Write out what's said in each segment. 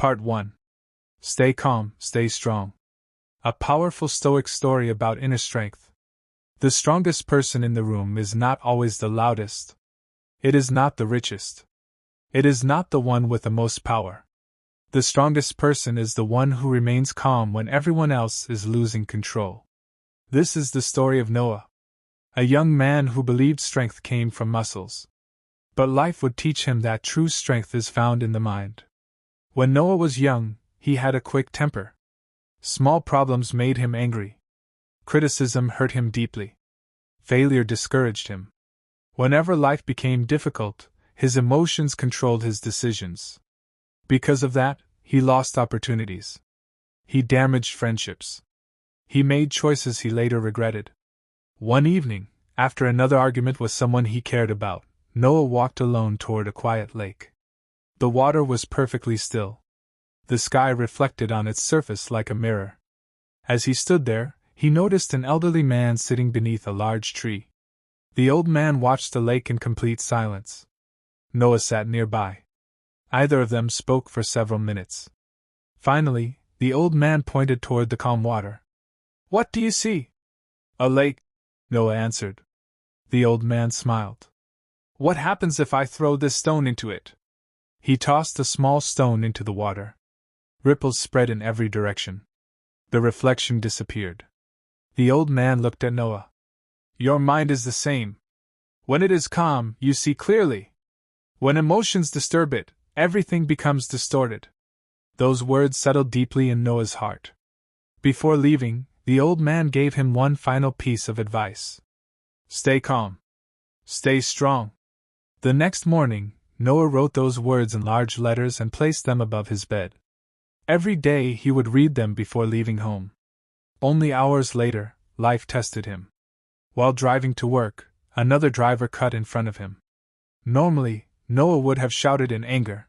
Part 1. Stay calm, stay strong. A powerful Stoic story about inner strength. The strongest person in the room is not always the loudest. It is not the richest. It is not the one with the most power. The strongest person is the one who remains calm when everyone else is losing control. This is the story of Noah, a young man who believed strength came from muscles. But life would teach him that true strength is found in the mind. When Noah was young, he had a quick temper. Small problems made him angry. Criticism hurt him deeply. Failure discouraged him. Whenever life became difficult, his emotions controlled his decisions. Because of that, he lost opportunities. He damaged friendships. He made choices he later regretted. One evening, after another argument with someone he cared about, Noah walked alone toward a quiet lake. The water was perfectly still. The sky reflected on its surface like a mirror. As he stood there, he noticed an elderly man sitting beneath a large tree. The old man watched the lake in complete silence. Noah sat nearby. Either of them spoke for several minutes. Finally, the old man pointed toward the calm water. "What do you see?" "A lake," Noah answered. The old man smiled. "What happens if I throw this stone into it?" He tossed a small stone into the water. Ripples spread in every direction. The reflection disappeared. The old man looked at Noah. "Your mind is the same. When it is calm, you see clearly. When emotions disturb it, everything becomes distorted." Those words settled deeply in Noah's heart. Before leaving, the old man gave him one final piece of advice. Stay calm. Stay strong. The next morning, Noah wrote those words in large letters and placed them above his bed. Every day he would read them before leaving home. Only hours later, life tested him. While driving to work, another driver cut in front of him. Normally, Noah would have shouted in anger.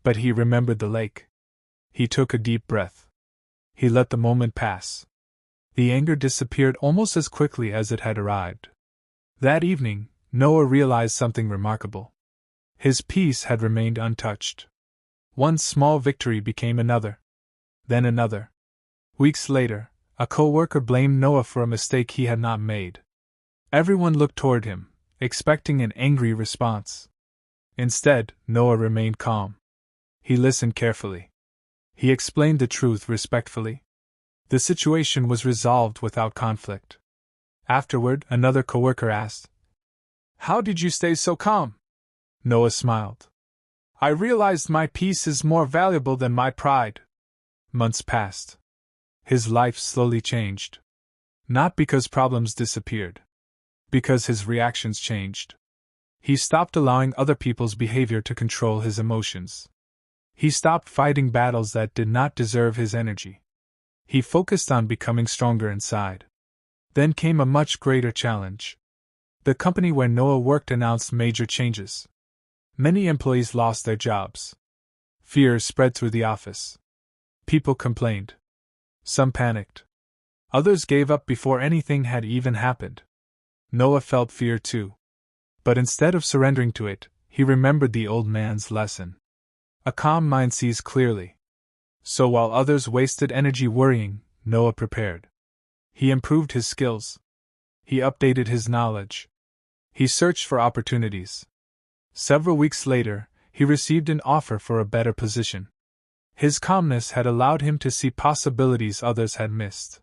But he remembered the lake. He took a deep breath. He let the moment pass. The anger disappeared almost as quickly as it had arrived. That evening, Noah realized something remarkable. His peace had remained untouched. One small victory became another. Then another. Weeks later, a co-worker blamed Noah for a mistake he had not made. Everyone looked toward him, expecting an angry response. Instead, Noah remained calm. He listened carefully. He explained the truth respectfully. The situation was resolved without conflict. Afterward, another coworker asked, "How did you stay so calm?" Noah smiled. "I realized my peace is more valuable than my pride." Months passed. His life slowly changed. Not because problems disappeared. Because his reactions changed. He stopped allowing other people's behavior to control his emotions. He stopped fighting battles that did not deserve his energy. He focused on becoming stronger inside. Then came a much greater challenge. The company where Noah worked announced major changes. Many employees lost their jobs. Fear spread through the office. People complained. Some panicked. Others gave up before anything had even happened. Noah felt fear too. But instead of surrendering to it, he remembered the old man's lesson. A calm mind sees clearly. So while others wasted energy worrying, Noah prepared. He improved his skills. He updated his knowledge. He searched for opportunities. Several weeks later, he received an offer for a better position. His calmness had allowed him to see possibilities others had missed.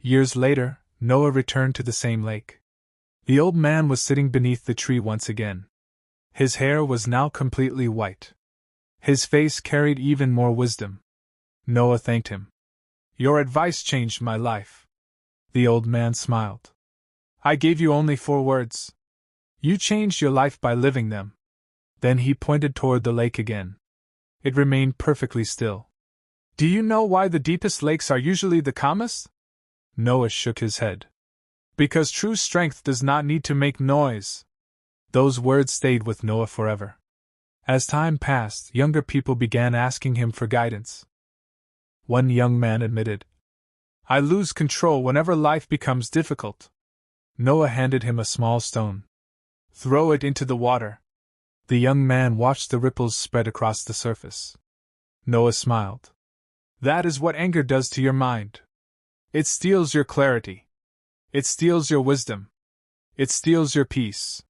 Years later, Noah returned to the same lake. The old man was sitting beneath the tree once again. His hair was now completely white. His face carried even more wisdom. Noah thanked him. "Your advice changed my life." The old man smiled. "I gave you only 4 words. You changed your life by living them." Then he pointed toward the lake again. It remained perfectly still. "Do you know why the deepest lakes are usually the calmest?" Noah shook his head. "Because true strength does not need to make noise." Those words stayed with Noah forever. As time passed, younger people began asking him for guidance. One young man admitted, "I lose control whenever life becomes difficult." Noah handed him a small stone. "Throw it into the water." The young man watched the ripples spread across the surface. Noah smiled. That is what anger does to your mind. It steals your clarity. It steals your wisdom. It steals your peace.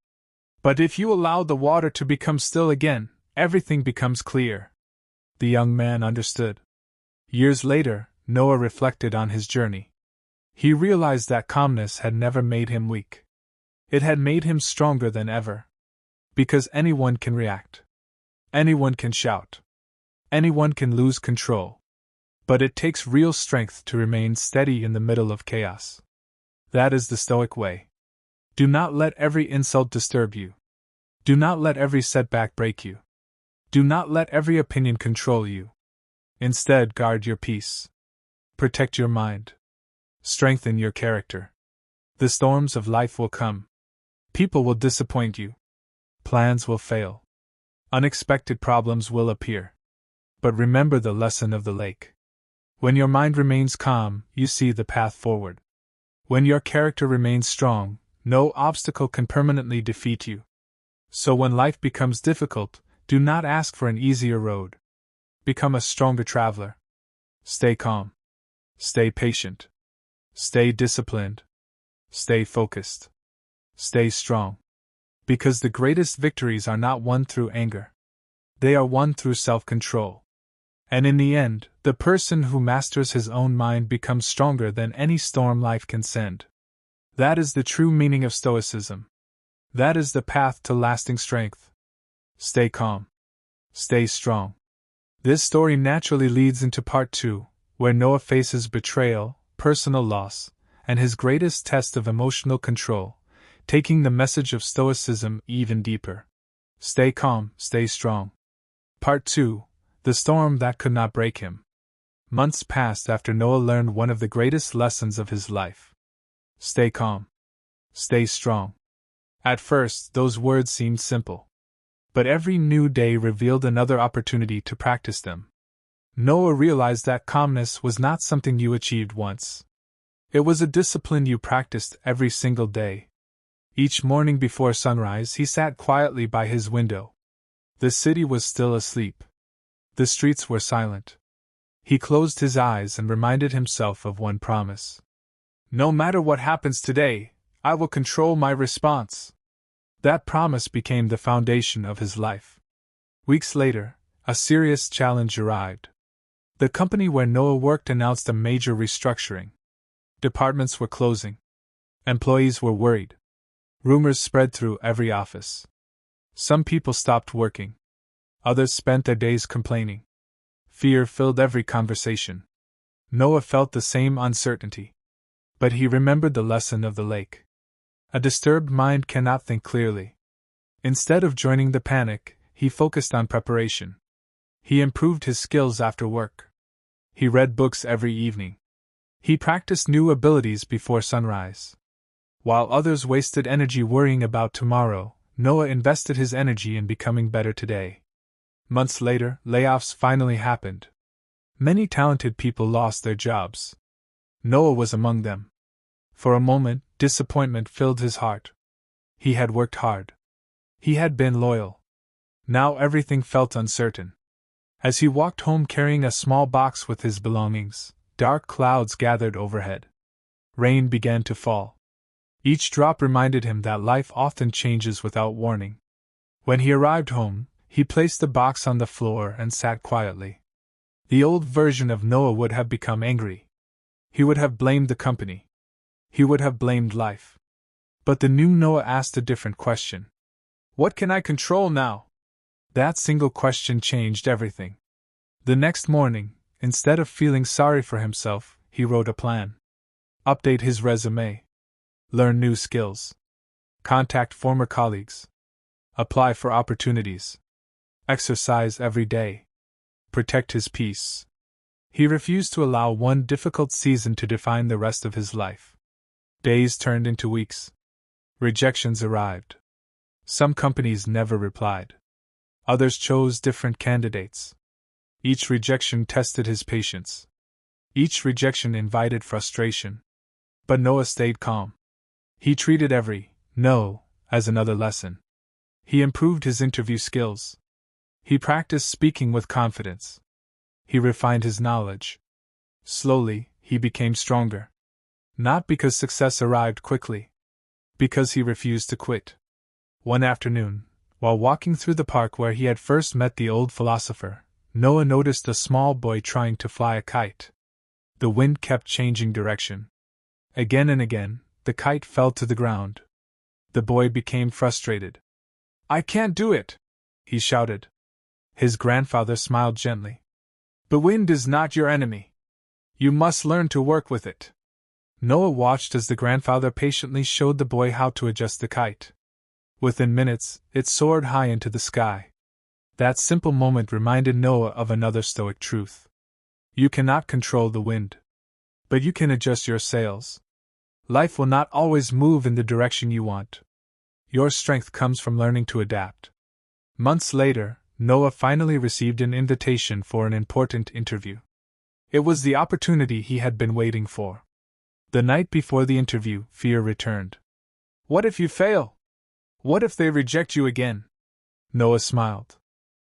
But if you allow the water to become still again, everything becomes clear. The young man understood. Years later, Noah reflected on his journey. He realized that calmness had never made him weak. It had made him stronger than ever. Because anyone can react. Anyone can shout. Anyone can lose control. But it takes real strength to remain steady in the middle of chaos. That is the Stoic way. Do not let every insult disturb you. Do not let every setback break you. Do not let every opinion control you. Instead, guard your peace. Protect your mind. Strengthen your character. The storms of life will come. People will disappoint you. Plans will fail. Unexpected problems will appear. But remember the lesson of the lake. When your mind remains calm, you see the path forward. When your character remains strong, no obstacle can permanently defeat you. So when life becomes difficult, do not ask for an easier road. Become a stronger traveler. Stay calm. Stay patient. Stay disciplined. Stay focused. Stay strong. Because the greatest victories are not won through anger. They are won through self-control. And in the end, the person who masters his own mind becomes stronger than any storm life can send. That is the true meaning of Stoicism. That is the path to lasting strength. Stay calm. Stay strong. This story naturally leads into part 2, where Noah faces betrayal, personal loss, and his greatest test of emotional control, taking the message of Stoicism even deeper. Stay calm, stay strong. Part 2, The Storm That Could Not Break Him. Months passed after Noah learned one of the greatest lessons of his life. Stay calm. Stay strong. At first, those words seemed simple. But every new day revealed another opportunity to practice them. Noah realized that calmness was not something you achieved once. It was a discipline you practiced every single day. Each morning before sunrise, he sat quietly by his window. The city was still asleep. The streets were silent. He closed his eyes and reminded himself of one promise. No matter what happens today, I will control my response. That promise became the foundation of his life. Weeks later, a serious challenge arrived. The company where Noah worked announced a major restructuring. Departments were closing. Employees were worried. Rumors spread through every office. Some people stopped working. Others spent their days complaining. Fear filled every conversation. Noah felt the same uncertainty. But he remembered the lesson of the lake. A disturbed mind cannot think clearly. Instead of joining the panic, he focused on preparation. He improved his skills after work. He read books every evening. He practiced new abilities before sunrise. While others wasted energy worrying about tomorrow, Noah invested his energy in becoming better today. Months later, layoffs finally happened. Many talented people lost their jobs. Noah was among them. For a moment, disappointment filled his heart. He had worked hard. He had been loyal. Now everything felt uncertain. As he walked home carrying a small box with his belongings, dark clouds gathered overhead. Rain began to fall. Each drop reminded him that life often changes without warning. When he arrived home, he placed the box on the floor and sat quietly. The old version of Noah would have become angry. He would have blamed the company. He would have blamed life. But the new Noah asked a different question. What can I control now? That single question changed everything. The next morning, instead of feeling sorry for himself, he wrote a plan. Update his resume. Learn new skills. Contact former colleagues. Apply for opportunities. Exercise every day. Protect his peace. He refused to allow one difficult season to define the rest of his life. Days turned into weeks. Rejections arrived. Some companies never replied. Others chose different candidates. Each rejection tested his patience. Each rejection invited frustration. But Noah stayed calm. He treated every no as another lesson. He improved his interview skills. He practiced speaking with confidence. He refined his knowledge. Slowly, he became stronger. Not because success arrived quickly. Because he refused to quit. One afternoon, while walking through the park where he had first met the old philosopher, Noah noticed a small boy trying to fly a kite. The wind kept changing direction. Again and again, the kite fell to the ground. The boy became frustrated. "I can't do it!" he shouted. His grandfather smiled gently. "The wind is not your enemy. You must learn to work with it." Noah watched as the grandfather patiently showed the boy how to adjust the kite. Within minutes, it soared high into the sky. That simple moment reminded Noah of another Stoic truth. You cannot control the wind. But you can adjust your sails. Life will not always move in the direction you want. Your strength comes from learning to adapt. Months later, Noah finally received an invitation for an important interview. It was the opportunity he had been waiting for. The night before the interview, fear returned. "What if you fail? What if they reject you again?" Noah smiled.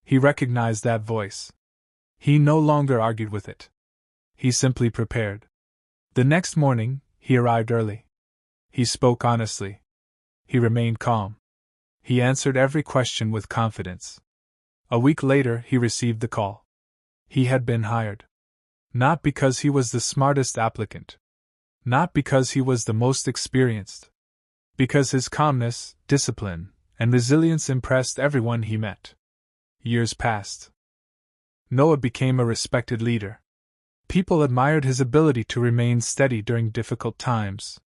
He recognized that voice. He no longer argued with it. He simply prepared. The next morning, he arrived early. He spoke honestly. He remained calm. He answered every question with confidence. A week later, he received the call. He had been hired. Not because he was the smartest applicant. Not because he was the most experienced. Because his calmness, discipline, and resilience impressed everyone he met. Years passed. Noah became a respected leader. People admired his ability to remain steady during difficult times.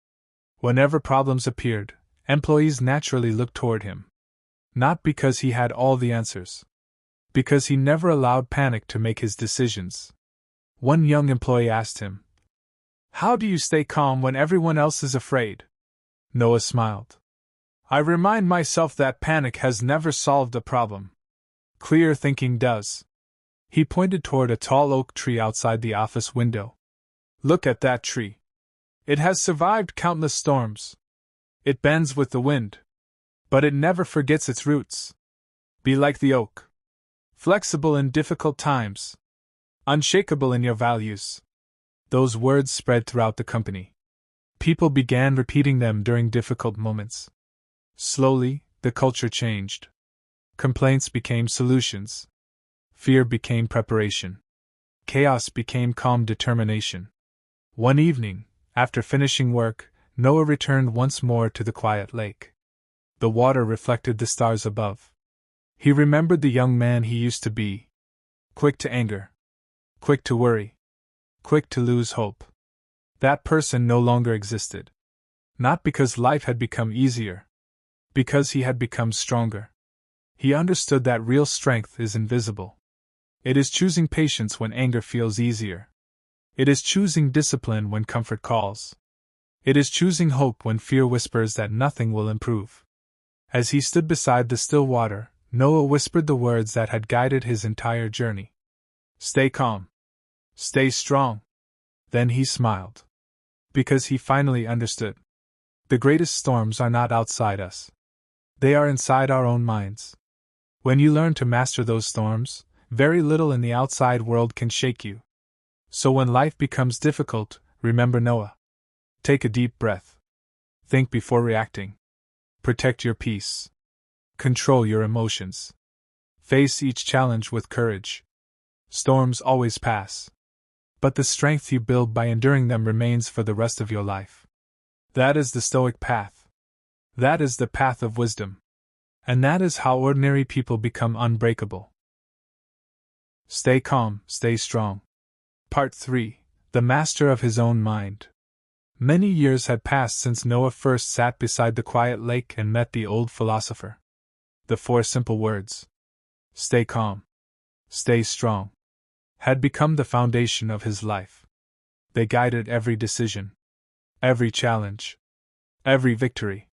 Whenever problems appeared, employees naturally looked toward him. Not because he had all the answers. Because he never allowed panic to make his decisions. One young employee asked him, "How do you stay calm when everyone else is afraid?" Noah smiled. "I remind myself that panic has never solved a problem. Clear thinking does." He pointed toward a tall oak tree outside the office window. "Look at that tree. It has survived countless storms. It bends with the wind. But it never forgets its roots. Be like the oak. Flexible in difficult times. Unshakable in your values." Those words spread throughout the company. People began repeating them during difficult moments. Slowly, the culture changed. Complaints became solutions. Fear became preparation. Chaos became calm determination. One evening, after finishing work, Noah returned once more to the quiet lake. The water reflected the stars above. He remembered the young man he used to be. Quick to anger. Quick to worry. Quick to lose hope. That person no longer existed. Not because life had become easier. Because he had become stronger. He understood that real strength is invisible. It is choosing patience when anger feels easier. It is choosing discipline when comfort calls. It is choosing hope when fear whispers that nothing will improve. As he stood beside the still water, Noah whispered the words that had guided his entire journey. "Stay calm. Stay strong." Then he smiled. Because he finally understood. The greatest storms are not outside us. They are inside our own minds. When you learn to master those storms, very little in the outside world can shake you. So when life becomes difficult, remember Noah. Take a deep breath. Think before reacting. Protect your peace. Control your emotions. Face each challenge with courage. Storms always pass. But the strength you build by enduring them remains for the rest of your life. That is the Stoic path. That is the path of wisdom. And that is how ordinary people become unbreakable. Stay calm, stay strong. Part 3. The Master of His Own Mind. Many years had passed since Noah first sat beside the quiet lake and met the old philosopher. The 4 simple words, "Stay calm. Stay strong," had become the foundation of his life. They guided every decision, every challenge, every victory.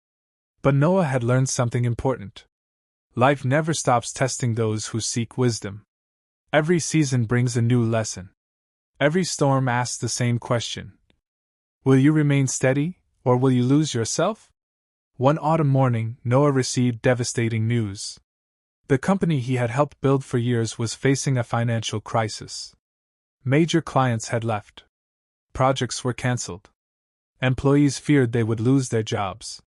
But Noah had learned something important. Life never stops testing those who seek wisdom. Every season brings a new lesson. Every storm asks the same question. Will you remain steady, or will you lose yourself? One autumn morning, Noah received devastating news. The company he had helped build for years was facing a financial crisis. Major clients had left. Projects were cancelled. Employees feared they would lose their jobs.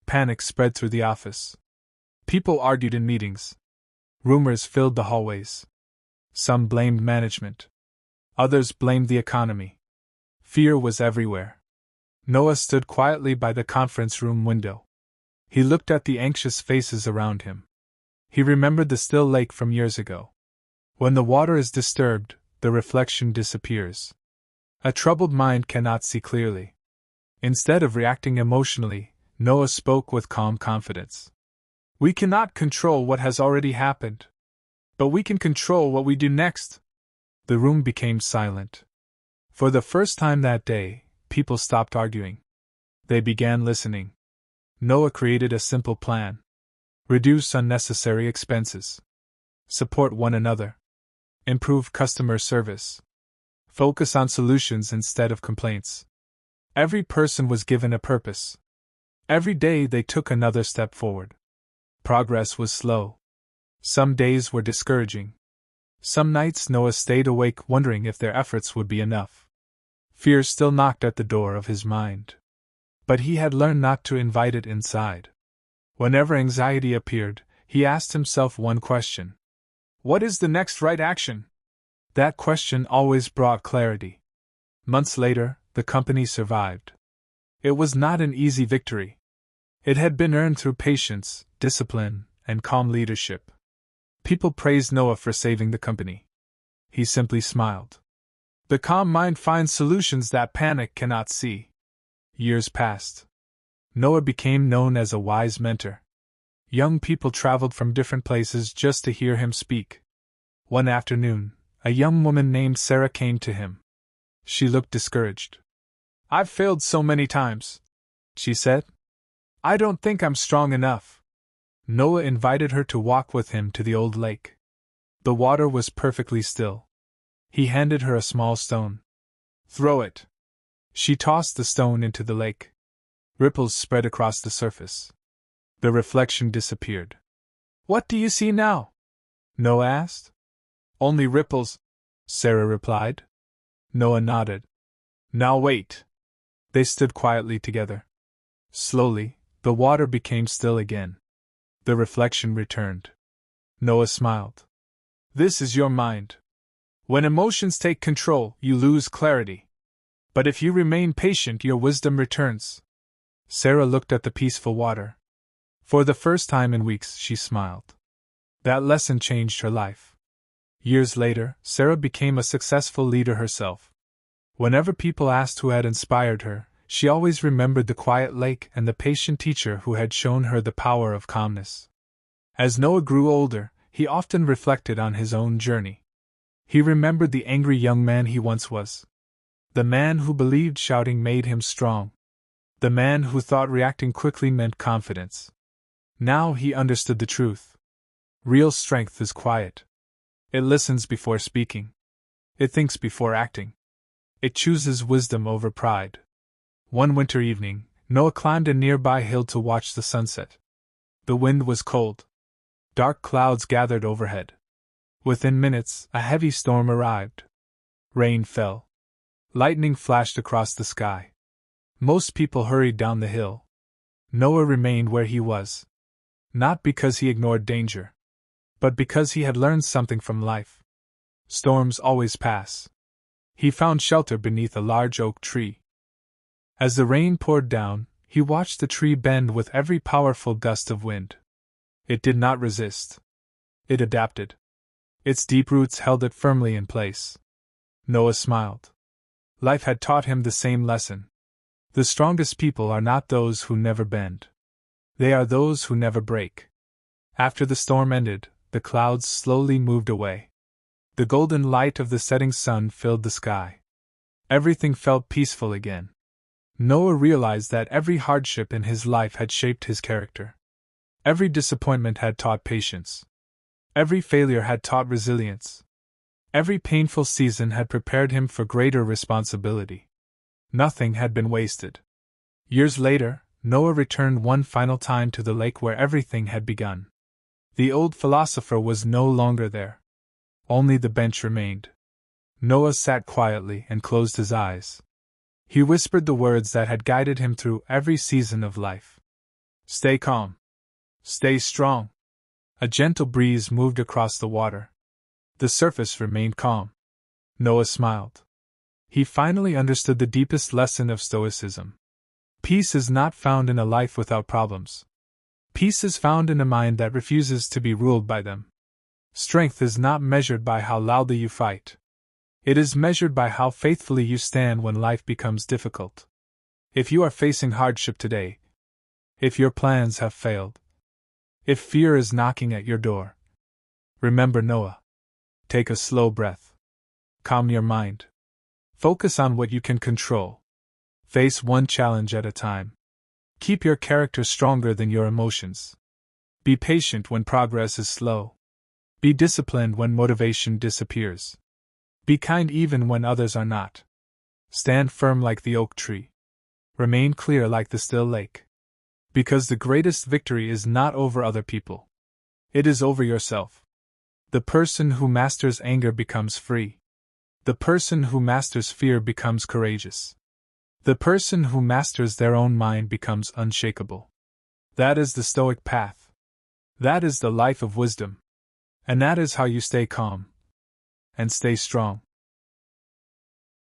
Panic spread through the office. People argued in meetings. Rumors filled the hallways. Some blamed management. Others blamed the economy. Fear was everywhere. Noah stood quietly by the conference room window. He looked at the anxious faces around him. He remembered the still lake from years ago. When the water is disturbed, the reflection disappears. A troubled mind cannot see clearly. Instead of reacting emotionally, Noah spoke with calm confidence. We cannot control what has already happened, but we can control what we do next. The room became silent. For the first time that day, people stopped arguing. They began listening. Noah created a simple plan. Reduce unnecessary expenses. Support one another. Improve customer service. Focus on solutions instead of complaints. Every person was given a purpose. Every day they took another step forward. Progress was slow. Some days were discouraging. Some nights Noah stayed awake wondering if their efforts would be enough. Fear still knocked at the door of his mind. But he had learned not to invite it inside. Whenever anxiety appeared, he asked himself one question. What is the next right action? That question always brought clarity. Months later, the company survived. It was not an easy victory. It had been earned through patience, discipline, and calm leadership. People praised Noah for saving the company. He simply smiled. The calm mind finds solutions that panic cannot see. Years passed. Noah became known as a wise mentor. Young people traveled from different places just to hear him speak. One afternoon, a young woman named Sarah came to him. She looked discouraged. I've failed so many times, she said. I don't think I'm strong enough. Noah invited her to walk with him to the old lake. The water was perfectly still. He handed her a small stone. Throw it. She tossed the stone into the lake. Ripples spread across the surface. The reflection disappeared. What do you see now? Noah asked. Only ripples, Sarah replied. Noah nodded. Now wait. They stood quietly together. Slowly, the water became still again. The reflection returned. Noah smiled. This is your mind. When emotions take control, you lose clarity. But if you remain patient, your wisdom returns. Sarah looked at the peaceful water. For the first time in weeks, she smiled. That lesson changed her life. Years later, Sarah became a successful leader herself. Whenever people asked who had inspired her, she always remembered the quiet lake and the patient teacher who had shown her the power of calmness. As Noah grew older, he often reflected on his own journey. He remembered the angry young man he once was. The man who believed shouting made him strong. The man who thought reacting quickly meant confidence. Now he understood the truth. Real strength is quiet. It listens before speaking. It thinks before acting. It chooses wisdom over pride. One winter evening, Noah climbed a nearby hill to watch the sunset. The wind was cold. Dark clouds gathered overhead. Within minutes, a heavy storm arrived. Rain fell. Lightning flashed across the sky. Most people hurried down the hill. Noah remained where he was. Not because he ignored danger, but because he had learned something from life. Storms always pass. He found shelter beneath a large oak tree. As the rain poured down, he watched the tree bend with every powerful gust of wind. It did not resist. It adapted. Its deep roots held it firmly in place. Noah smiled. Life had taught him the same lesson. The strongest people are not those who never bend. They are those who never break. After the storm ended, the clouds slowly moved away. The golden light of the setting sun filled the sky. Everything felt peaceful again. Noah realized that every hardship in his life had shaped his character. Every disappointment had taught patience. Every failure had taught resilience. Every painful season had prepared him for greater responsibility. Nothing had been wasted. Years later, Noah returned one final time to the lake where everything had begun. The old philosopher was no longer there. Only the bench remained. Noah sat quietly and closed his eyes. He whispered the words that had guided him through every season of life. Stay calm. Stay strong. A gentle breeze moved across the water. The surface remained calm. Noah smiled. He finally understood the deepest lesson of Stoicism. Peace is not found in a life without problems. Peace is found in a mind that refuses to be ruled by them. Strength is not measured by how loudly you fight. It is measured by how faithfully you stand when life becomes difficult. If you are facing hardship today, if your plans have failed, if fear is knocking at your door, remember Noah. Take a slow breath. Calm your mind. Focus on what you can control. Face one challenge at a time. Keep your character stronger than your emotions. Be patient when progress is slow. Be disciplined when motivation disappears. Be kind even when others are not. Stand firm like the oak tree. Remain clear like the still lake. Because the greatest victory is not over other people. It is over yourself. The person who masters anger becomes free. The person who masters fear becomes courageous. The person who masters their own mind becomes unshakable. That is the Stoic path. That is the life of wisdom. And that is how you stay calm and stay strong.